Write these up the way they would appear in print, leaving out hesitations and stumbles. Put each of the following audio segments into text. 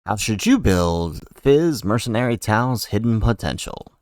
How should you build PHy Mercenary Tao's hidden potential?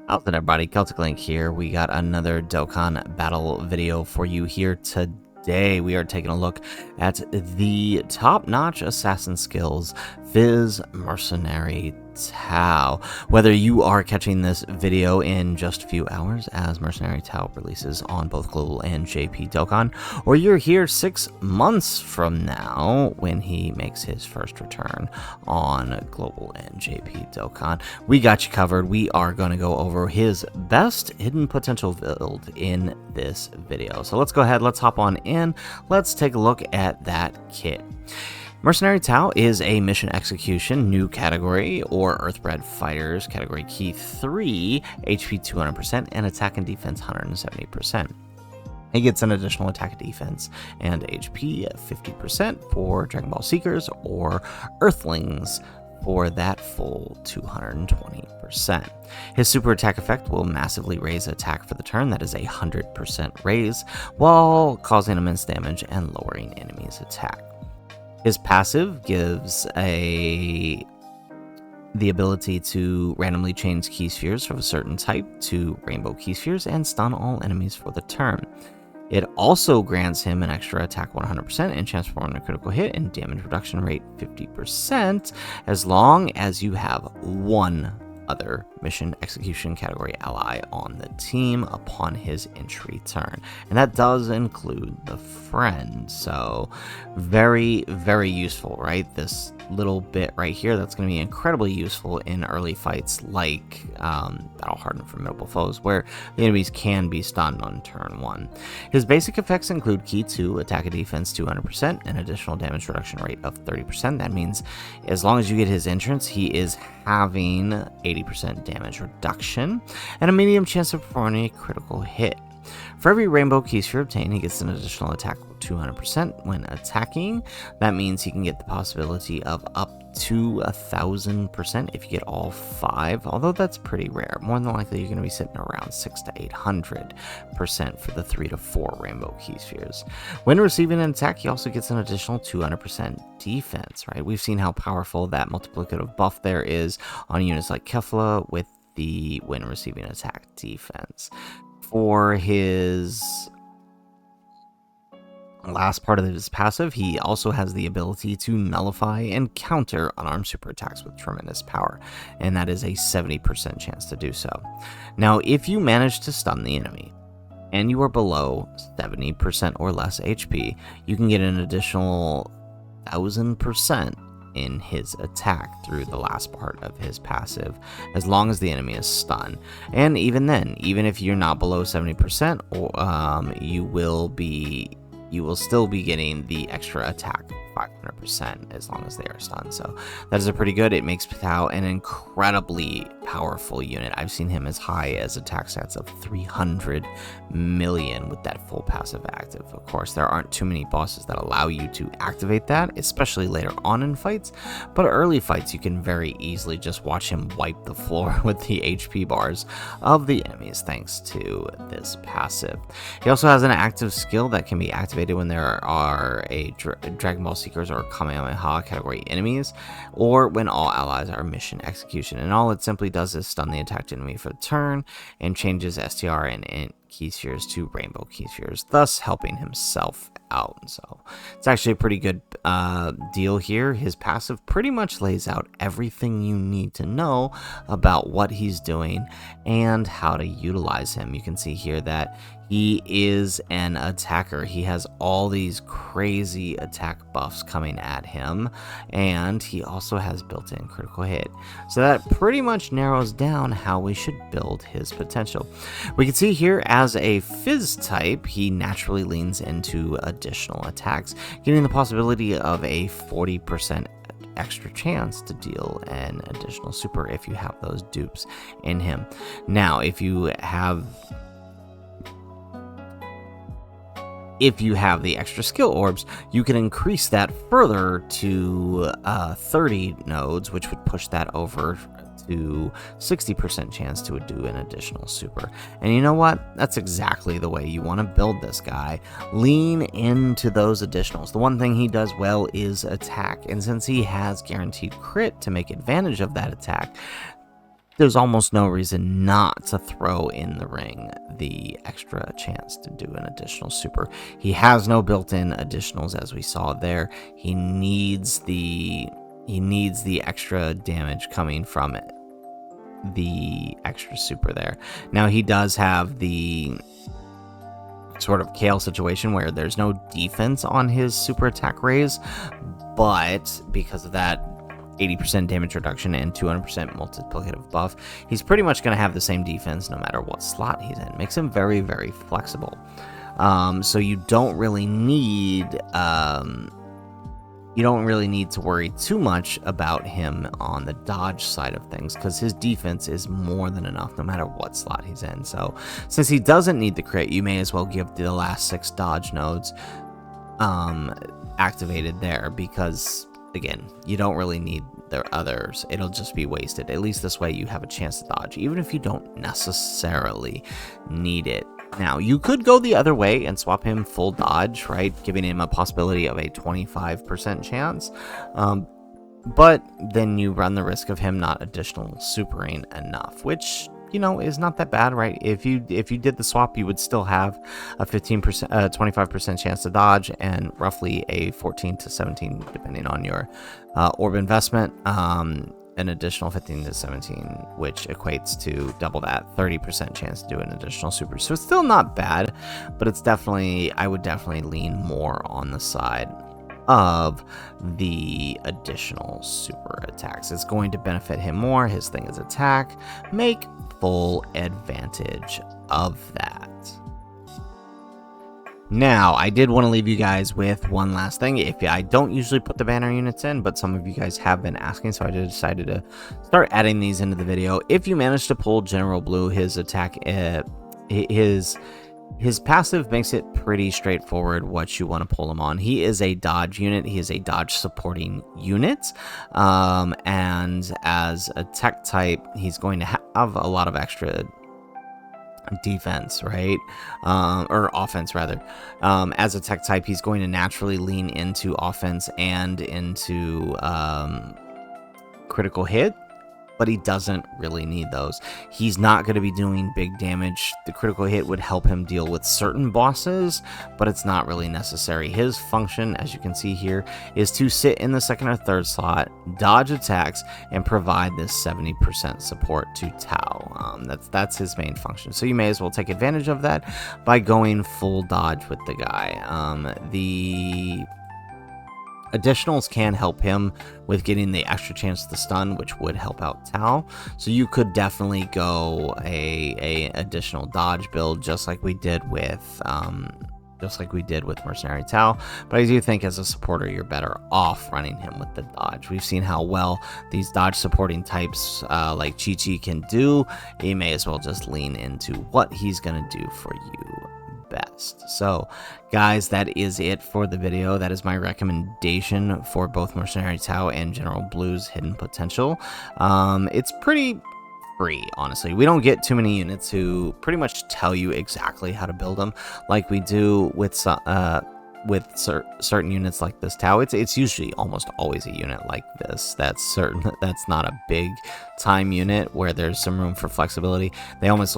How's it, everybody? Celtic Link here. We got another Dokkan battle video for you here today. We are taking a look at the top-notch assassin skills, PHy Mercenary Tao. Whether you are catching this video in just a few hours as Mercenary Tao releases on both Global and JP Dokkan, or you're here 6 months from now when he makes his first return on Global and JP Dokkan, we got you covered. We are going to go over his best hidden potential build in this video. So let's go ahead, let's hop on in, let's take a look at that kit. Mercenary Tao is a mission execution new category, or Earthbred Fighters category key 3, HP 200% and attack and defense 170%. He gets an additional attack and defense and HP 50% for Dragon Ball Seekers or Earthlings for that full 220%. His super attack effect will massively raise attack for the turn, that is a 100% raise, while causing immense damage and lowering enemies' attack. His passive gives the ability to randomly change key spheres of a certain type to rainbow key spheres and stun all enemies for the turn. It also grants him an extra attack 100% and chance for a critical hit and damage reduction rate 50% as long as you have one other mission execution category ally on the team upon his entry turn, and that does include the friend. So very useful, right? This little bit right here, that's going to be incredibly useful in early fights like battle hardened formidable foes, where the enemies can be stunned on turn 1. His basic effects include key 2, attack and defense 200%, and additional damage reduction rate of 30%. That means as long as you get his entrance, he is having 80% damage reduction and a medium chance of performing a critical hit. For every rainbow key sphere obtained, he gets an additional attack 200% when attacking. That means he can get the possibility of up to 1000% if you get all 5, although that's pretty rare. More than likely, you're going to be sitting around 600 to 800% for the 3 to 4 rainbow key spheres. When receiving an attack, he also gets an additional 200% defense, right? We've seen how powerful that multiplicative buff there is on units like Kefla with the when receiving attack defense. For his last part of his passive, he also has the ability to nullify and counter unarmed super attacks with tremendous power, and that is a 70% chance to do so. Now, if you manage to stun the enemy and you are below 70% or less HP, you can get an additional 1000% in his attack through the last part of his passive, as long as the enemy is stunned. And even then, even if you're not below 70%, you will still be getting the extra attack 500% as long as they are stunned. So that is a pretty good. It makes Tao an incredibly powerful unit. I've seen him as high as attack stats of 300 million with that full passive active. Of course, there aren't too many bosses that allow you to activate that, especially later on in fights, but early fights you can very easily just watch him wipe the floor with the HP bars of the enemies thanks to this passive. He also has an active skill that can be activated when there are a Dragon Ball Seekers or Kamehameha category enemies, or when all allies are mission execution, and all it simply does is stun the attacked enemy for the turn and changes STR and key spheres to rainbow key spheres, thus helping himself out. So it's actually a pretty good deal here. His passive pretty much lays out everything you need to know about what he's doing and how to utilize him. You can see here that he is an attacker. He has all these crazy attack buffs coming at him, and he also has built-in critical hit. So that pretty much narrows down how we should build his potential. We can see here as a PHy type, he naturally leans into additional attacks, getting the possibility of a 40% extra chance to deal an additional super if you have those dupes in him. Now, if you have if you have the extra skill orbs, you can increase that further to 30 nodes, which would push that over to 60% chance to do an additional super. And you know what? That's exactly the way you want to build this guy. Lean into those additionals. The one thing he does well is attack, and since he has guaranteed crit to make advantage of that attack, there's almost no reason not to throw in the ring the extra chance to do an additional super. He has no built-in additionals, as we saw there. He needs the extra damage coming from it, the extra super there. Now he does have the sort of Kale situation where there's no defense on his super attack raise, but because of that 80% damage reduction and 200% multiplicative buff, he's pretty much going to have the same defense no matter what slot he's in. Makes him very, very flexible. So you don't really need to worry too much about him on the dodge side of things, because his defense is more than enough no matter what slot he's in. So since he doesn't need the crit, you may as well give the last 6 dodge nodes activated there, because again, you don't really need the others. It'll just be wasted. At least this way you have a chance to dodge, even if you don't necessarily need it. Now, you could go the other way and swap him full dodge, right? Giving him a possibility of a 25% chance. But then you run the risk of him not additional supering enough, which, you know, is not that bad, right? If you did the swap, you would still have a 25% chance to dodge, and roughly a 14 to 17, depending on your orb investment, an additional 15 to 17, which equates to double that 30% chance to do an additional super. So it's still not bad, but it's definitely, I would definitely lean more on the side of the additional super attacks. It's going to benefit him more. His thing is attack. Make full advantage of that. Now, I did want to leave you guys with one last thing. I don't usually put the banner units in, but some of you guys have been asking, so I decided to start adding these into the video. If you manage to pull General Blue, his attack, his passive makes it pretty straightforward what you want to pull him on. He is a dodge unit. He is a dodge supporting unit. And as a tech type, he's going to have a lot of extra defense, right? Or offense, rather. As a tech type, he's going to naturally lean into offense and into critical hit, but he doesn't really need those. He's not going to be doing big damage. The critical hit would help him deal with certain bosses, but it's not really necessary. His function, as you can see here, is to sit in the second or third slot, dodge attacks, and provide this 70% support to Tao. That's his main function. So you may as well take advantage of that by going full dodge with the guy. The additionals can help him with getting the extra chance to stun, which would help out Tao. So you could definitely go a additional dodge build, just like we did with Mercenary Tao. But I do think as a supporter, you're better off running him with the dodge. We've seen how well these dodge supporting types like Chi-Chi can do. You may as well just lean into what he's gonna do for you best. So guys, that is it for the video. That is my recommendation for both Mercenary Tao and General Blue's hidden potential. It's pretty free, honestly. We don't get too many units who pretty much tell you exactly how to build them like we do with certain units like this Tao. It's usually almost always a unit like this that's not a big time unit where there's some room for flexibility. They almost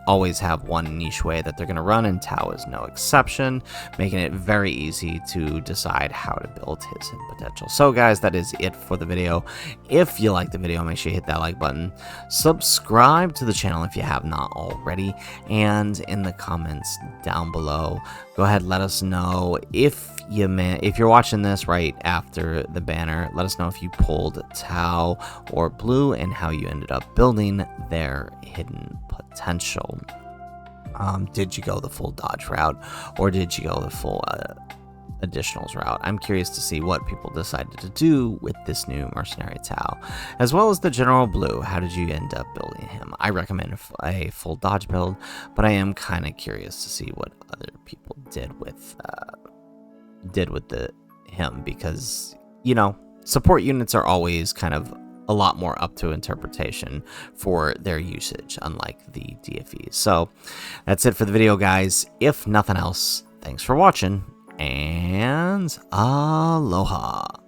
always have one niche way that they're going to run, and Tao is no exception, making it very easy to decide how to build his hidden potential. So guys, that is it for the video. If you like the video, make sure you hit that like button, subscribe to the channel if you have not already, and in the comments down below, go ahead, let us know if you're watching this right after the banner. Let us know if you pulled Tao or Blue and how you ended up building their hidden potential. Did you go the full dodge route, or did you go the full additionals route. I'm curious to see what people decided to do with this new Mercenary Tao, as well as the General Blue. How did you end up building him? I recommend a full dodge build, but I am kind of curious to see what other people did with him, because, you know, support units are always kind of a lot more up to interpretation for their usage, unlike the DFEs. So that's it for the video, guys. If nothing else, thanks for watching, and aloha.